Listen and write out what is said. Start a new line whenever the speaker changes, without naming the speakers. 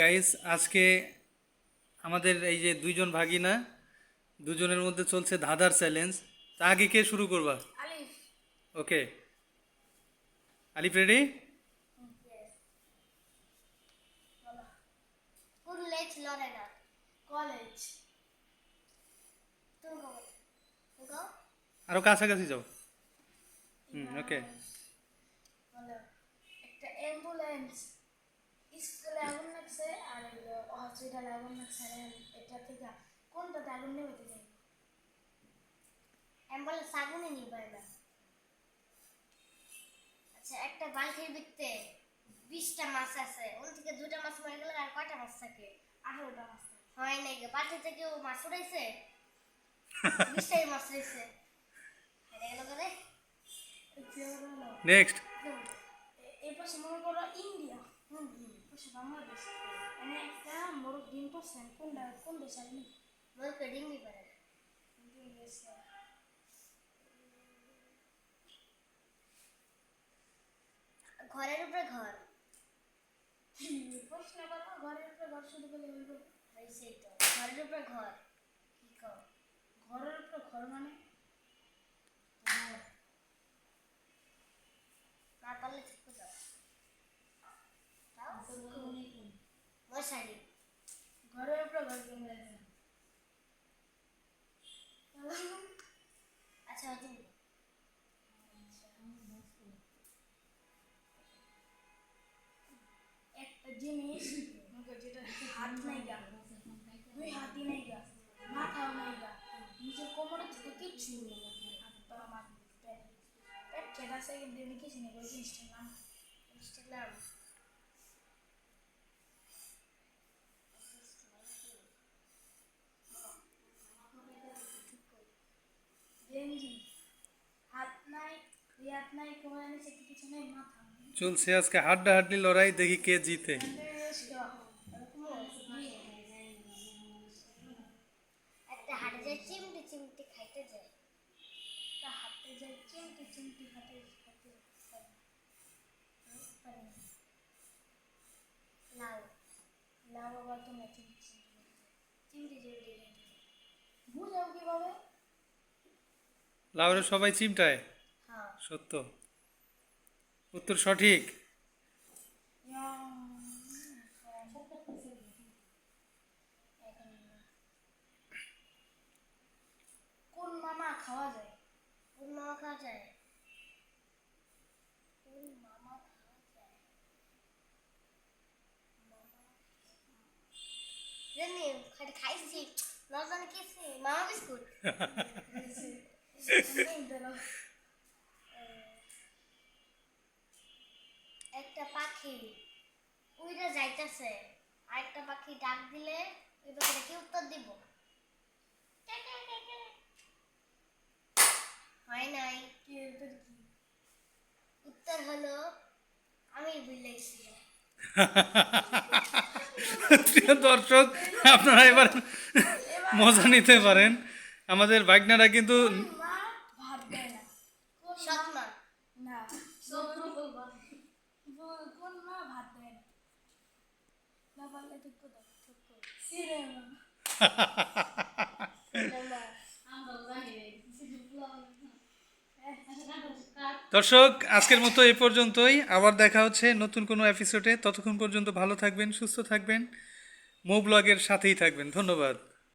Guys, আজকে আমাদের এই যে দুইজন ভাগিনা, দুজনের মধ্যে চলছে ধাঁধার চ্যালেঞ্জ। তা আগে কে শুরু করবা?
Alif.
ওকে, আলিফ ready?
Yes. Wala. College Lorena. College. তুমি কও। তুমি কও?
আরো কাছাকাছি যাও। ওকে।
বলো। একটা অ্যাম্বুলেন্স স্কুলে আগুন লাগছে আর হসপিটালে আগুন লাগছে এটা থেকে কোনটাতে আগুন নেভাতে যাই অ্যাম্বুলেন্স আগুনই নিভায় না আচ্ছা একটা বালতির ভিতরে 20টা মাছ আছে ওর থেকে দুইটা মাছ মরে গেলে আর কয়টা মাছ থাকে 18টা মাছ হয় নাই বালতি থেকে ও মাছ উড়াইছে 20টাই মাছ রয়েছে হেরে গেল করে
নেক্সট।
এই পাশে মনে করো ইন্ডিয়া পাশে বাংলাদেশ মানে একটা মোরগ ডিম পাচ্ছেন কোন দেশ আপনি মোরগ ডিম দিতে পারে ঘরের উপরে ঘর প্রশ্ন করো ঘরের উপরে ঘর শুরু করলে হইব হয়েছে তো ঘরের উপরে ঘর কি কও ঘরের উপরে ঘর মানে না পারলে ঠিক দাও মশারি ঘরের উপরে ঘর কেমন আচ্ছা তুমি একটা জিনিস যেটা হাত নাই গা দুই হাতই নাই গা মাথাও নাই গা নিজের কোমরের থেকে কিচ্ছু নেই হাত পা মাথা পেট পেট কেটে আছে কিন্তু এমনি কিছু নেই ওই জিনিসটার নাম গেঞ্জি হাত নাই দুই হাত নাই কোমরের নিচে কিছু নেই মাথা
চলছে আজকে হাড্ডাহাড্ডি লড়াই, দেখি কে জিতে।
একটা হাটে যায় চিমটি চিমটি খাইতে যায় তা হাতে যায় চিমটি চিমটি খাইতে খাইতে লাউ লাউ আবার তো না চিমটি চিমটি চিমটি চিমটি খাইতে বুঝাও কিভাবে
লাউরে সবাই চিমটায়।
হ্যাঁ
সত্য, উত্তর সঠিক।
কোন মামা খাওয়া যায় কোন মামা খাওয়া যায় কোন মামা খাওয়া যায় জানি খালি খাইছি না জানি কিছু মামা বিস্কুট একটা পাখি উইরা যাইতেছে আরেকটা পাখি ডাক দিলে ওই পাখিটা কি উত্তর দিব হয় নাই কি উত্তর হলো আমি বিলেছি
প্রিয় দর্শক, আপনারা এবার মজা নিতে পারেন। আমাদের বাইকনারা কিন্তু
মা ভাত দেয় না সৎ মা না কোন মা ভাত দেয় না না পারলে ঠিক করে সিনেমা
দর্শক, আজকের মতো এই পর্যন্তই। আবার দেখা হচ্ছে নতুন কোনো এপিসোডে। ততক্ষণ পর্যন্ত ভালো থাকবেন, সুস্থ থাকবেন, মো ব্লগের সাথেই থাকবেন। ধন্যবাদ।